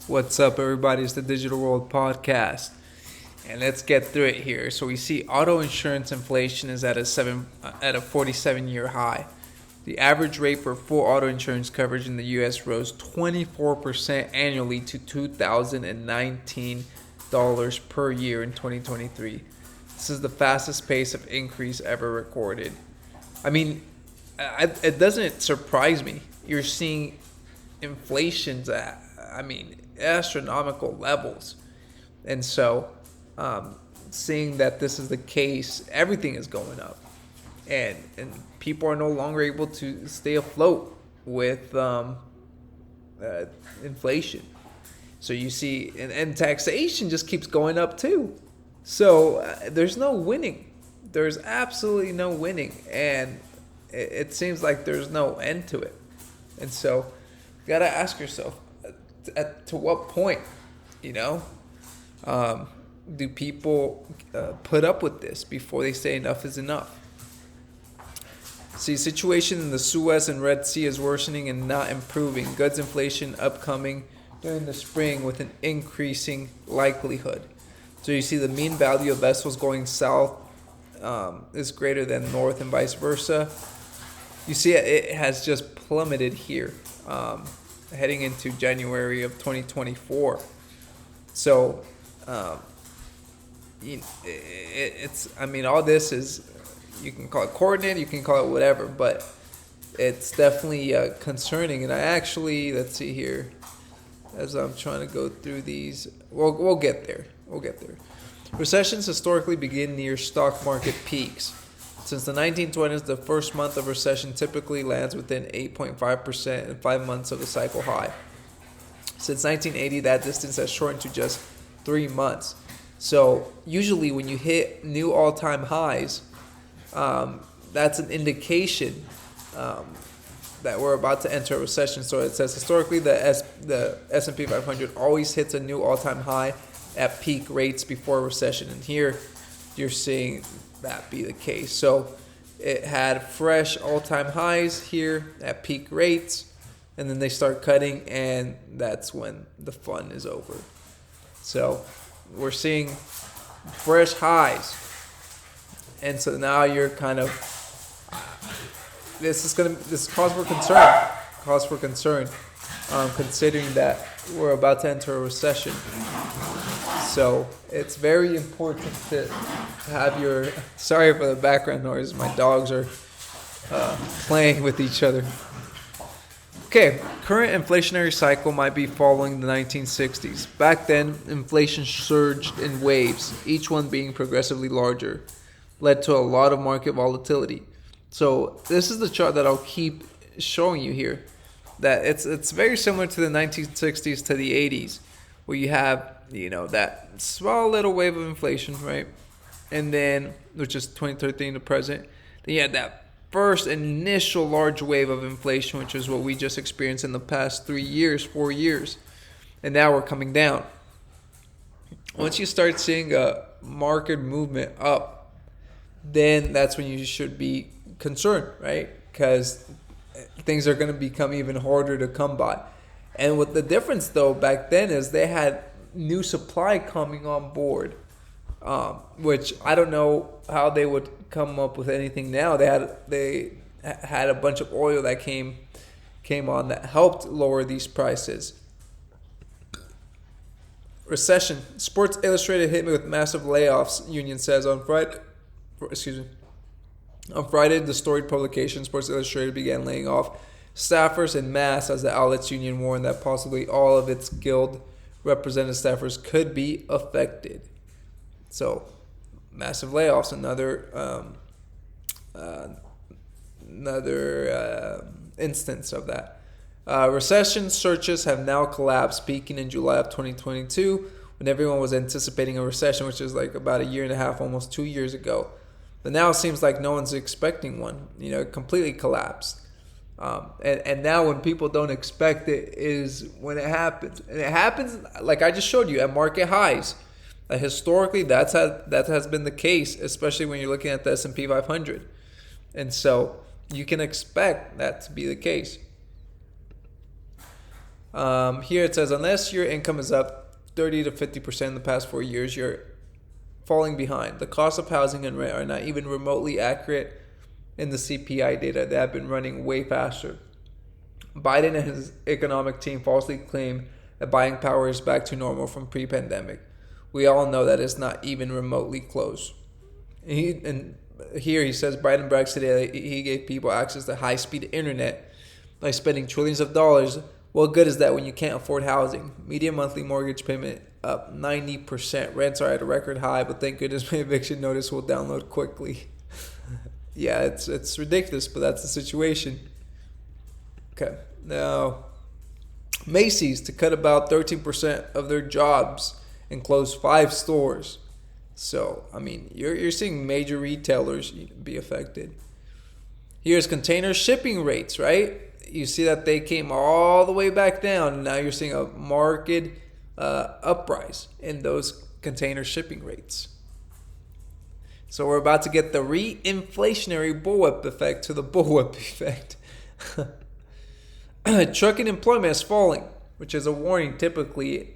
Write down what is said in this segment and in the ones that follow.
What's up, everybody? It's the Digital World Podcast, and let's get through it here. So we see auto insurance inflation is at a 47-year high. The average rate for full auto insurance coverage in the U.S. rose 24% annually to $2,019 per year in 2023. This is the fastest pace of increase ever recorded. I mean, it doesn't surprise me. You're seeing inflation's at, astronomical levels. And so, seeing that this is the case, everything is going up. And people are no longer able to stay afloat with inflation. So you see, and taxation just keeps going up too. So there's no winning. There's absolutely no winning. And it seems like there's no end to it. And so you got to ask yourself, to what point, do people put up with this before they say enough is enough? See, situation in the Suez and Red Sea is worsening and not improving. Goods inflation upcoming during the spring with an increasing likelihood. So you see the mean value of vessels going south is greater than north and vice versa. You see it has just plummeted here, heading into January of 2024. So all this is, you can call it coordinated, you can call it whatever, but it's definitely concerning. And I actually, let's see here, as I'm trying to go through these, we'll get there. Recessions historically begin near stock market peaks. Since the 1920s, the first month of recession typically lands within 8.5% in 5 months of the cycle high. Since 1980, that distance has shortened to just 3 months. So usually when you hit new all-time highs, that's an indication that we're about to enter a recession. So it says historically the S&P 500 always hits a new all-time high at peak rates before a recession. And here you're seeing that be the case. So it had fresh all-time highs here at peak rates, and then they start cutting, and that's when the fun is over. So we're seeing fresh highs, and so now you're kind of, this is cause for concern, considering that we're about to enter a recession. So it's very important to have your, sorry for the background noise, my dogs are playing with each other. Okay, current inflationary cycle might be following the 1960s. Back then, inflation surged in waves, each one being progressively larger, led to a lot of market volatility. So this is the chart that I'll keep showing you here, that it's very similar to the 1960s to the 80s, where you have, that small little wave of inflation, right? And then, which is 2013 to present, then you had that first initial large wave of inflation, which is what we just experienced in the past 4 years. And now we're coming down. Once you start seeing a market movement up, then that's when you should be concerned, right? Because things are going to become even harder to come by. And what the difference, though, back then is they had new supply coming on board, which I don't know how they would come up with anything now. They had a bunch of oil that came on that helped lower these prices. Recession. Sports Illustrated hit me with massive layoffs, union says on Friday. On Friday, the storied publication Sports Illustrated began laying off staffers en masse as the outlets union warned that possibly all of its guild represented staffers could be affected. So, massive layoffs, another instance of that. Recession searches have now collapsed, peaking in July of 2022 when everyone was anticipating a recession, which is like about a year and a half, almost 2 years ago. But now it seems like no one's expecting one. It completely collapsed. And now when people don't expect it is when it happens. And it happens, like I just showed you, at market highs. Historically, that has been the case, especially when you're looking at the S&P 500. And so you can expect that to be the case. Here it says, unless your income is up 30 to 50% in the past 4 years, you're falling behind. The cost of housing and rent are not even remotely accurate in the CPI data. They have been running way faster. Biden and his economic team falsely claim that buying power is back to normal from pre-pandemic. We all know that it's not even remotely close. And here he says Biden brags today that he gave people access to high-speed internet by spending trillions of dollars. What good is that when you can't afford housing? Median monthly mortgage payment up 90%. Rents are at a record high, but thank goodness my eviction notice will download quickly. Yeah, it's ridiculous, but that's the situation. Okay, now Macy's to cut about 13% of their jobs and close 5 stores. So, I mean, you're seeing major retailers be affected. Here's container shipping rates, right? You see that they came all the way back down, and now you're seeing a marked uprise in those container shipping rates. So we're about to get the re-inflationary bullwhip effect to the bullwhip effect. Trucking employment is falling, which is a warning, typically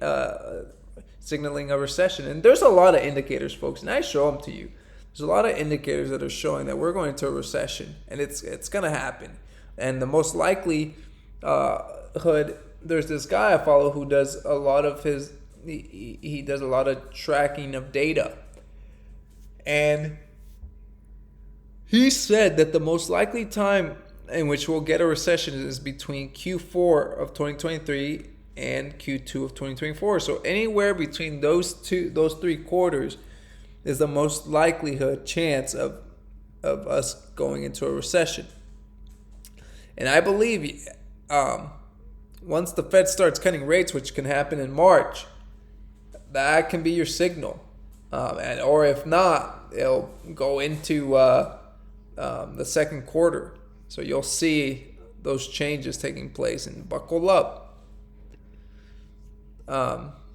signaling a recession. And there's a lot of indicators, folks, and I show them to you. There's a lot of indicators that are showing that we're going into a recession, and it's going to happen. And the most likely there's this guy I follow who does a lot of he does a lot of tracking of data. And he said that the most likely time in which we'll get a recession is between Q4 of 2023 and Q2 of 2024. So anywhere between those 3 quarters is the most likelihood chance of us going into a recession. And I believe once the Fed starts cutting rates, which can happen in March, that can be your signal. Or if not, it'll go into the second quarter. So you'll see those changes taking place, and buckle up.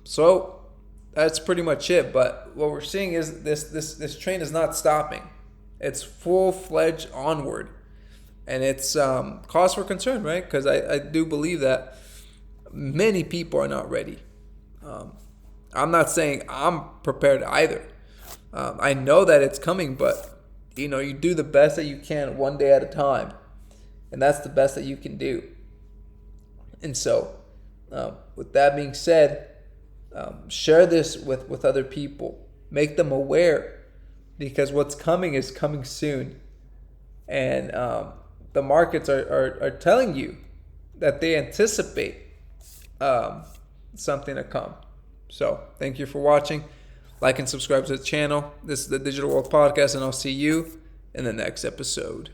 So that's pretty much it. But what we're seeing is this train is not stopping. It's full-fledged onward. And it's cause for concern, right? Because I do believe that many people are not ready. I'm not saying I'm prepared either. I know that it's coming, but you do the best that you can one day at a time. And that's the best that you can do. And so, with that being said, share this with other people. Make them aware, because what's coming is coming soon. And the markets are telling you that they anticipate something to come. So thank you for watching. Like and subscribe to the channel. This is the Digital World Podcast, and I'll see you in the next episode.